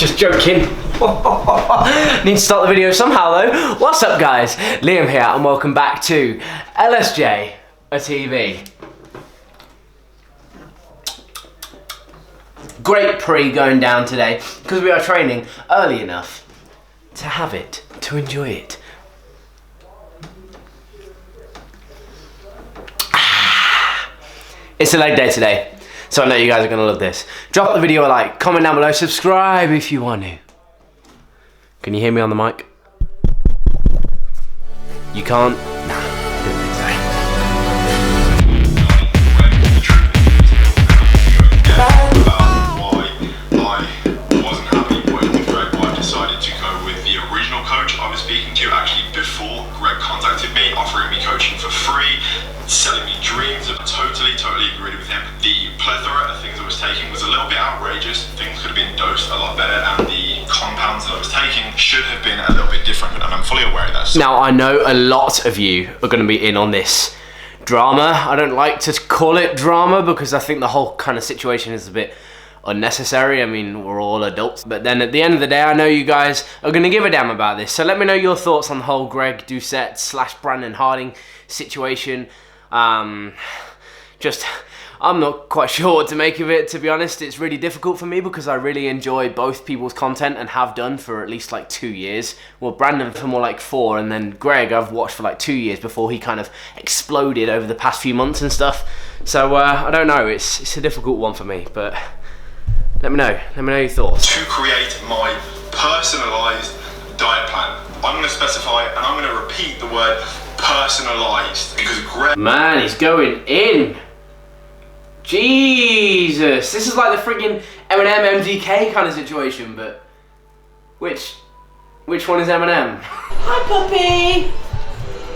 Just joking. Need to start the video somehow though. What's up guys? Liam here and welcome back to LSJ, a TV. Great pre going down today because we are training early enough to have it, to enjoy it. It's a leg day today, so I know you guys are gonna love this. Drop the video a like, comment down below, subscribe if you want to. Can you hear me on the mic? You can't? Nah, didn't think so. Why I wasn't happy working with Greg, but I decided to go with the original coach I was speaking to actually before Greg contacted me, offering me coaching for free, selling me dreams. I totally agreed with him. The plethora of things I was taking was a little bit outrageous. Things could have been dosed a lot better, and the compounds that I was taking should have been a little bit different, and I'm fully aware of that. Now, I know a lot of you are going to be in on this drama. I don't like to call it drama because I think the whole kind of situation is a bit unnecessary. I mean, we're all adults, but then at the end of the day, I know you guys are going to give a damn about this. So let me know your thoughts on the whole Greg Doucette / Brandon Harding situation. I'm not quite sure what to make of it, to be honest. It's really difficult for me because I really enjoy both people's content and have done for at least like 2 years. Well, Brandon for more like 4, and then Greg I've watched for like 2 years before he kind of exploded over the past few months and stuff. So I don't know, it's a difficult one for me, but let me know your thoughts. To create my personalised diet plan, I'm going to specify and I'm going to repeat the word personalised because Greg... Man, he's going in. Jesus, this is like the friggin' Eminem MDK kind of situation, but which one is Eminem? Hi puppy!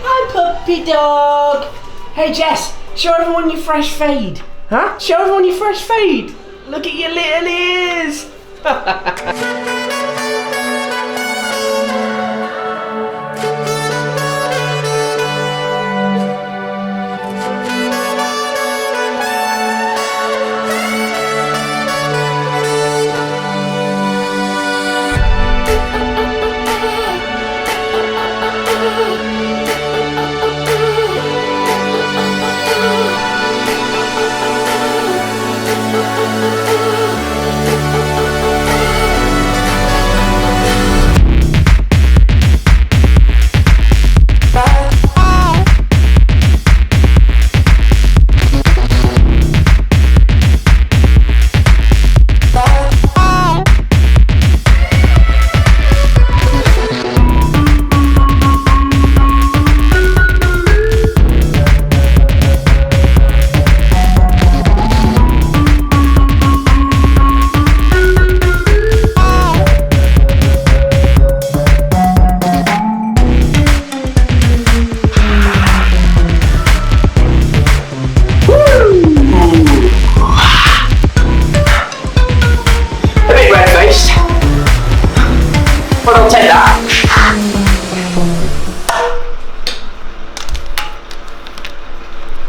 Hi puppy dog! Hey Jess, show everyone your fresh fade. Huh? Show everyone your fresh fade! Look at your little ears!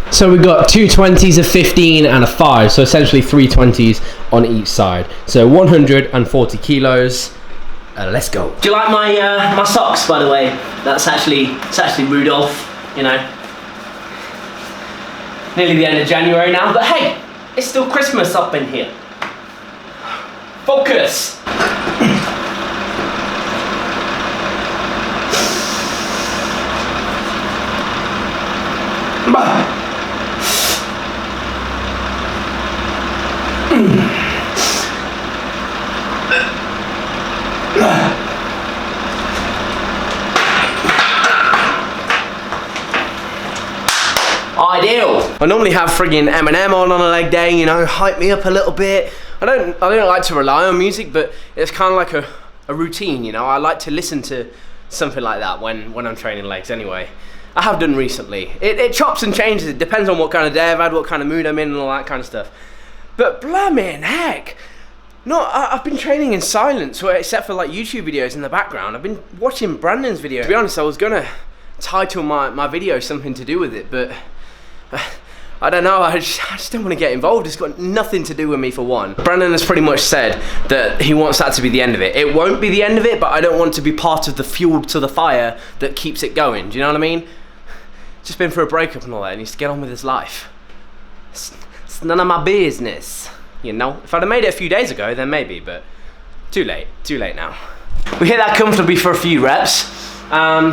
So we've got 2 20s, a 15 and a 5, so essentially 3 20s on each side. So 140 kilos. Let's go. Do you like my my socks, by the way? It's actually Rudolph, you know. Nearly the end of January now, but hey, it's still Christmas up in here. Focus. Ideal. I normally have friggin' Eminem on a leg day, you know, hype me up a little bit. I don't like to rely on music, but it's kind of like a routine, you know. I like to listen to something like that when I'm training legs anyway. I have done recently. It chops and changes. It depends on what kind of day I've had, what kind of mood I'm in and all that kind of stuff. But blooming heck, no, I've been training in silence, except for like YouTube videos in the background. I've been watching Brandon's video. To be honest, I was gonna title my video something to do with it, but I don't know, I just don't want to get involved. It's got nothing to do with me for one. Brandon has pretty much said that he wants that to be the end of it. It won't be the end of it, but I don't want to be part of the fuel to the fire that keeps it going. Do you know what I mean? Just been through a breakup and all that, and he needs to get on with his life. It's none of my business, you know? If I'd have made it a few days ago, then maybe, but too late now. We hit that comfortably for a few reps,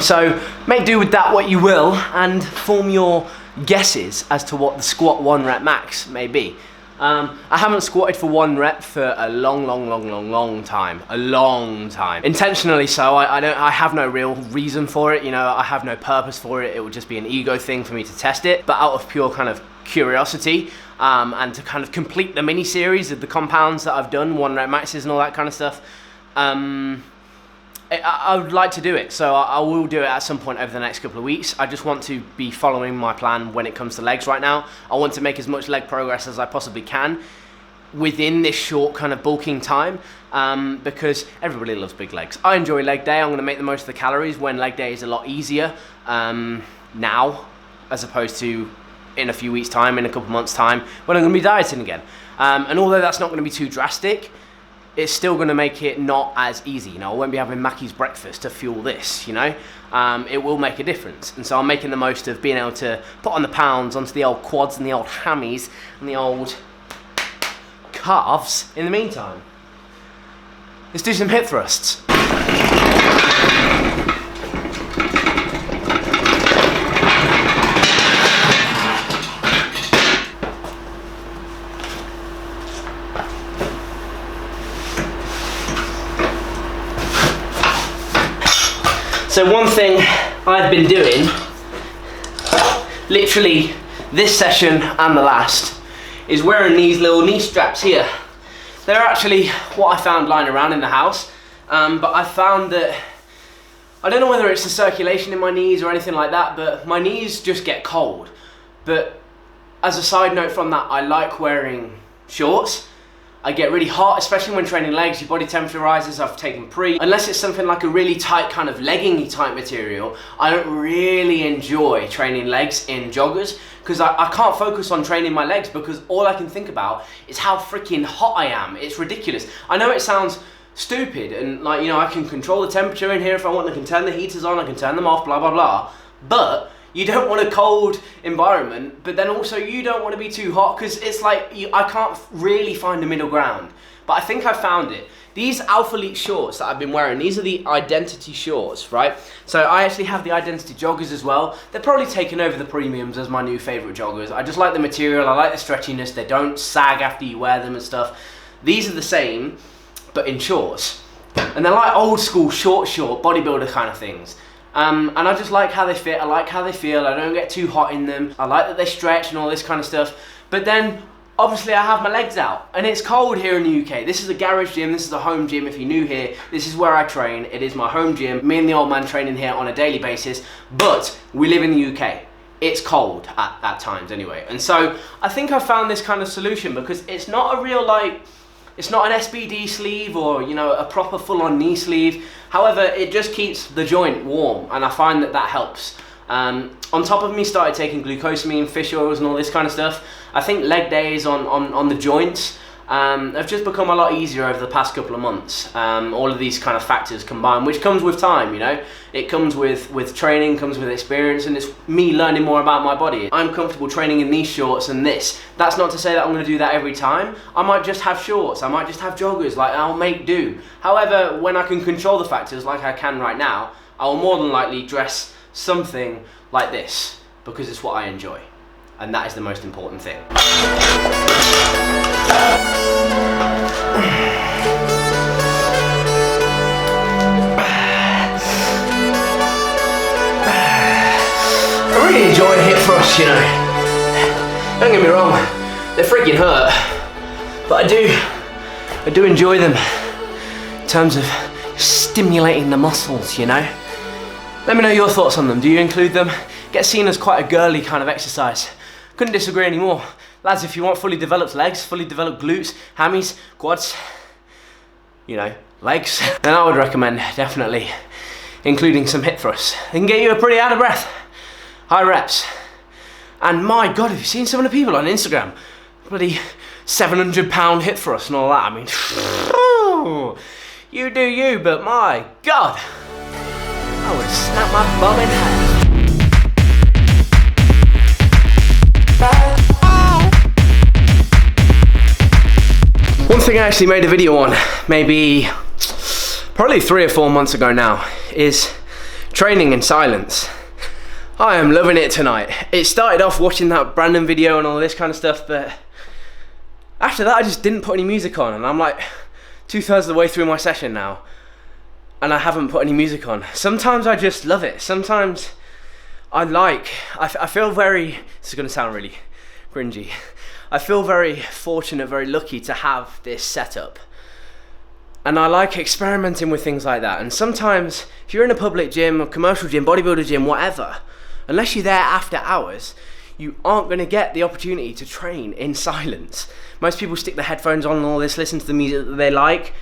so make do with that what you will, and form your guesses as to what the squat 1 rep max may be. I haven't squatted for 1 rep for a long time. A long time. Intentionally so. I have no real reason for it, you know, I have no purpose for it. It would just be an ego thing for me to test it, but out of pure kind of curiosity, and to kind of complete the mini series of the compounds that I've done, 1 rep maxes and all that kind of stuff, I would like to do it, so I will do it at some point over the next couple of weeks. I just want to be following my plan when it comes to legs right now. I want to make as much leg progress as I possibly can within this short kind of bulking time, because everybody loves big legs. I enjoy leg day. I'm going to make the most of the calories when leg day is a lot easier now, as opposed to in a few weeks' time, in a couple months' time, when I'm going to be dieting again. And although that's not going to be too drastic, it's still going to make it not as easy. You know, I won't be having Mackey's breakfast to fuel this, you know. It will make a difference. And so I'm making the most of being able to put on the pounds onto the old quads and the old hammies and the old calves in the meantime. Let's do some hip thrusts. So one thing I've been doing, literally this session and the last, is wearing these little knee straps here. They're actually what I found lying around in the house, but I found that, I don't know whether it's the circulation in my knees or anything like that, but my knees just get cold. But as a side note from that, I like wearing shorts. I get really hot, especially when training legs, your body temperature rises. I've taken pre. Unless it's something like a really tight kind of legging type material, I don't really enjoy training legs in joggers, because I can't focus on training my legs because all I can think about is how freaking hot I am. It's ridiculous. I know it sounds stupid and like, you know, I can control the temperature in here if I want. I can turn the heaters on, I can turn them off, blah, blah, blah. But you don't want a cold environment, but then also you don't want to be too hot, because it's like, I can't really find a middle ground. But I think I found it. These Alphalete shorts that I've been wearing, these are the Identity shorts, right? So I actually have the Identity joggers as well. They're probably taken over the premiums as my new favorite joggers. I just like the material, I like the stretchiness, they don't sag after you wear them and stuff. These are the same, but in shorts. And they're like old school short bodybuilder kind of things. And I just like how they fit, I like how they feel, I don't get too hot in them, I like that they stretch and all this kind of stuff. But then, obviously I have my legs out, and it's cold here in the UK. This is a garage gym, this is a home gym. If you're new here, this is where I train. It is my home gym. Me and the old man training here on a daily basis, but we live in the UK. It's cold at times anyway. And so I think I found this kind of solution, because it's not a real, like, it's not an SBD sleeve or, you know, a proper full-on knee sleeve. However, it just keeps the joint warm, and I find that that helps. On top of me started taking glucosamine, fish oils and all this kind of stuff, I think leg days on the joints have just become a lot easier over the past couple of months. All of these kind of factors combined, which comes with time, you know. It comes with training, comes with experience, and it's me learning more about my body. I'm comfortable training in these shorts and this. That's not to say that I'm going to do that every time. I might just have shorts, I might just have joggers, like, I'll make do. However, when I can control the factors like I can right now, I will more than likely dress something like this, because it's what I enjoy. And that is the most important thing. I really enjoy a hip thrust, you know. Don't get me wrong, they freaking hurt, but I do enjoy them in terms of stimulating the muscles, you know. Let me know your thoughts on them. Do you include them? Get seen as quite a girly kind of exercise. Couldn't disagree anymore. Lads, if you want fully developed legs, fully developed glutes, hammies, quads, you know, legs, then I would recommend definitely including some hip thrusts. They can get you a pretty out of breath, high reps, And my God, have you seen some of the people on Instagram? Bloody £700 hit for us and all that. I mean, you do you, but my God, I would snap my bum in half. One thing I actually made a video on, maybe probably 3 or 4 months ago now, is training in silence. I am loving it tonight. It started off watching that Brandon video and all this kind of stuff, but after that I just didn't put any music on, and I'm like 2/3 of the way through my session now and I haven't put any music on. Sometimes I just love it. Sometimes I feel very, this is going to sound really cringy, I feel very fortunate, very lucky to have this setup. And I like experimenting with things like that. And sometimes if you're in a public gym, a commercial gym, bodybuilder gym, whatever, unless you're there after hours, you aren't going to get the opportunity to train in silence. Most people stick their headphones on and all this, listen to the music that they like.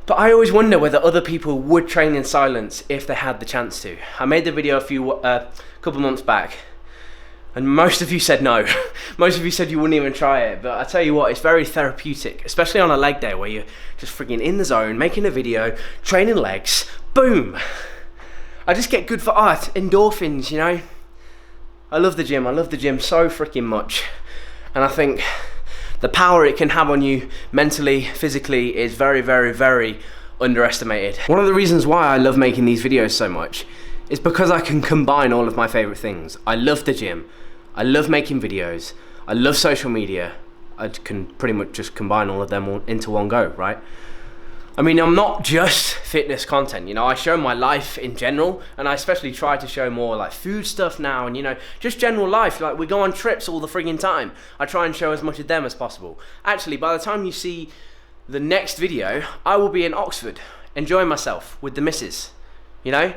But I always wonder whether other people would train in silence if they had the chance to. I made the video a couple months back, and most of you said no. Most of you said you wouldn't even try it. But I tell you what, it's very therapeutic, especially on a leg day where you're just freaking in the zone, making a video, training legs, boom. I just get good for art, endorphins, you know. I love the gym so freaking much. And I think the power it can have on you mentally, physically is very, very, very underestimated. One of the reasons why I love making these videos so much is because I can combine all of my favorite things. I love the gym, I love making videos, I love social media. I can pretty much just combine all of them into one go, right? I mean, I'm not just fitness content, you know, I show my life in general, and I especially try to show more like food stuff now, and you know, just general life. Like, we go on trips all the friggin' time. I try and show as much of them as possible. Actually, by the time you see the next video, I will be in Oxford, enjoying myself with the missus, you know?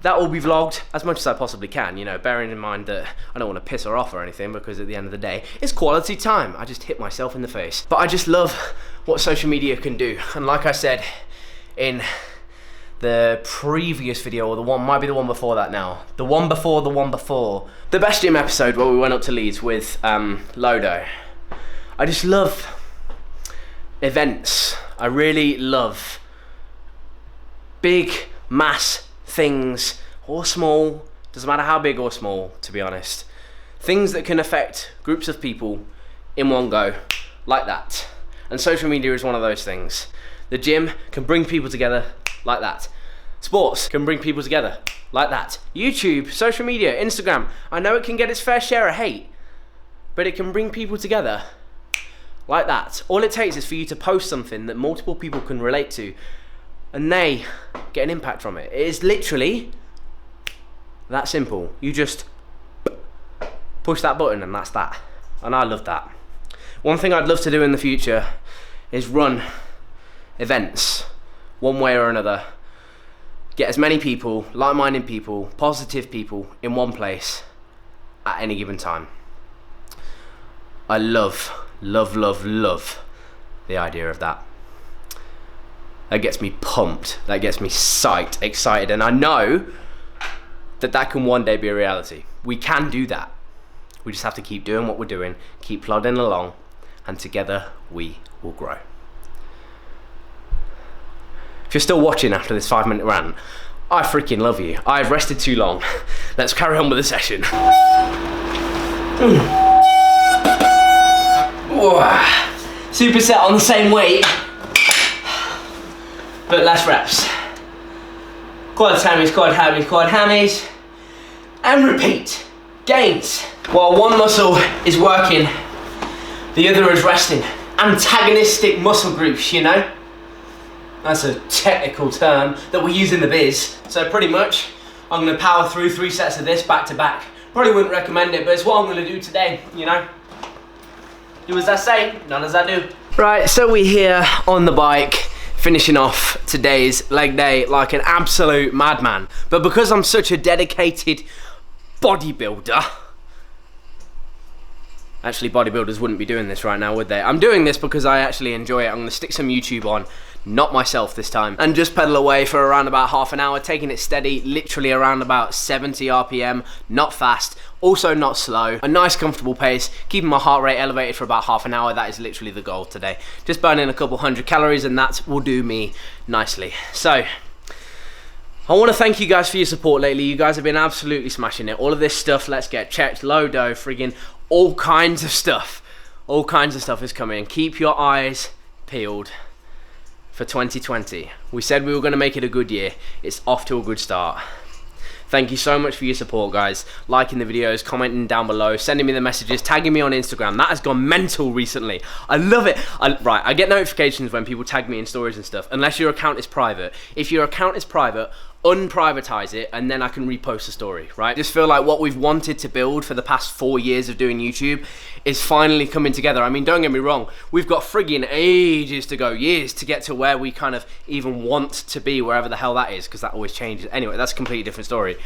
That will be vlogged as much as I possibly can, you know, bearing in mind that I don't want to piss her off or anything, because at the end of the day, it's quality time. I just hit myself in the face. But I just love what social media can do. And like I said in the previous video, or the one, might be the one before that now, the one before the Best Gym episode where we went up to Leeds with Lodo. I just love events. I really love big mass things, or small, doesn't matter how big or small, to be honest. Things that can affect groups of people in one go, like that. And social media is one of those things. The gym can bring people together like that. Sports can bring people together like that. YouTube, social media, Instagram, I know it can get its fair share of hate, but it can bring people together like that. All it takes is for you to post something that multiple people can relate to, and they get an impact from it. It is literally that simple. You just push that button and that's that. And I love that. One thing I'd love to do in the future is run events, one way or another. Get as many people, like-minded people, positive people in one place at any given time. I love, love, love, love the idea of that. That gets me pumped, that gets me psyched, excited, and I know that that can one day be a reality. We can do that. We just have to keep doing what we're doing, keep plodding along, and together we will grow. If you're still watching after this 5-minute rant, I freaking love you. I've rested too long. Let's carry on with the session. Superset on the same weight, but less reps. Quad hammies, quad hammies, quad hammies, and repeat. Gains. While one muscle is working, the other is resting. Antagonistic muscle groups, you know? That's a technical term that we use in the biz. So pretty much, I'm gonna power through 3 sets of this back to back. Probably wouldn't recommend it, but it's what I'm gonna do today, you know? Do as I say, not as I do. Right, so we're here on the bike, finishing off today's leg day like an absolute madman. But because I'm such a dedicated bodybuilder, actually bodybuilders wouldn't be doing this right now, would they? I'm doing this because I actually enjoy it. I'm gonna stick some YouTube on not myself this time, and just pedal away for around about half an hour, taking it steady, literally around about 70 RPM, not fast, also not slow, a nice comfortable pace, keeping my heart rate elevated for about half an hour. That is literally the goal today. Just burning a couple hundred calories, and that will do me nicely. So I want to thank you guys for your support lately. You guys have been absolutely smashing it. All of this stuff, Let's Get Checked, Lodo, friggin' all kinds of stuff. All kinds of stuff is coming. Keep your eyes peeled for 2020. We said we were going to make it a good year. It's off to a good start. Thank you so much for your support, guys. Liking the videos, commenting down below, sending me the messages, tagging me on Instagram. That has gone mental recently. I love it. I get notifications when people tag me in stories and stuff, unless your account is private. If your account is private, unprivatize it, and then I can repost the story, right? I just feel like what we've wanted to build for the past 4 years of doing YouTube is finally coming together. I mean, don't get me wrong, we've got friggin' ages to go, years to get to where we kind of even want to be, wherever the hell that is, because that always changes. Anyway, that's a completely different story.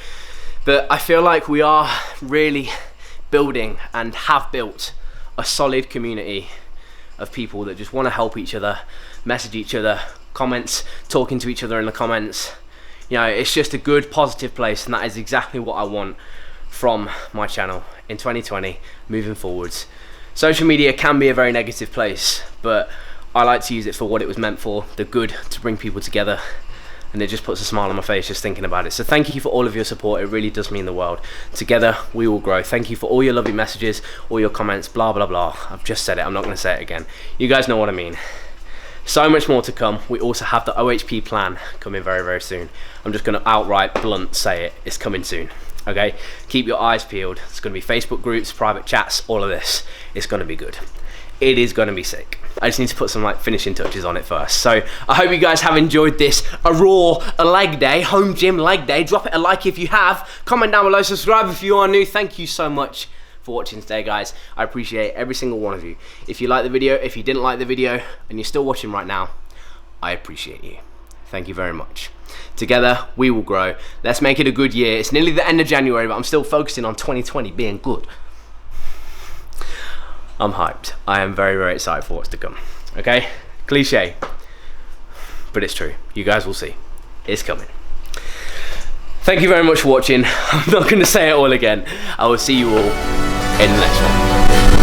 But I feel like we are really building and have built a solid community of people that just want to help each other, message each other, comments, talking to each other in the comments. You know, it's just a good, positive place, and that is exactly what I want from my channel in 2020, moving forwards. Social media can be a very negative place, but I like to use it for what it was meant for, the good, to bring people together, and it just puts a smile on my face just thinking about it. So thank you for all of your support. It really does mean the world. Together, we will grow. Thank you for all your lovely messages, all your comments, blah, blah, blah. I've just said it. I'm not going to say it again. You guys know what I mean. So much more to come. We also have the OHP plan coming very, very soon. I'm just going to outright blunt say it. It's coming soon. Okay? Keep your eyes peeled. It's going to be Facebook groups, private chats, all of this. It's going to be good. It is going to be sick. I just need to put some finishing touches on it first. So I hope you guys have enjoyed this a leg day, home gym leg day. Drop it a like if you have. Comment down below. Subscribe if you are new. Thank you so much for watching today, guys. I appreciate every single one of you. If you liked the video, if you didn't like the video, and you're still watching right now, I appreciate you. Thank you very much. Together, we will grow. Let's make it a good year. It's nearly the end of January, but I'm still focusing on 2020 being good. I'm hyped. I am very, very excited for what's to come. Okay? Cliche, but it's true. You guys will see. It's coming. Thank you very much for watching. I'm not going to say it all again. I will see you all in the next one.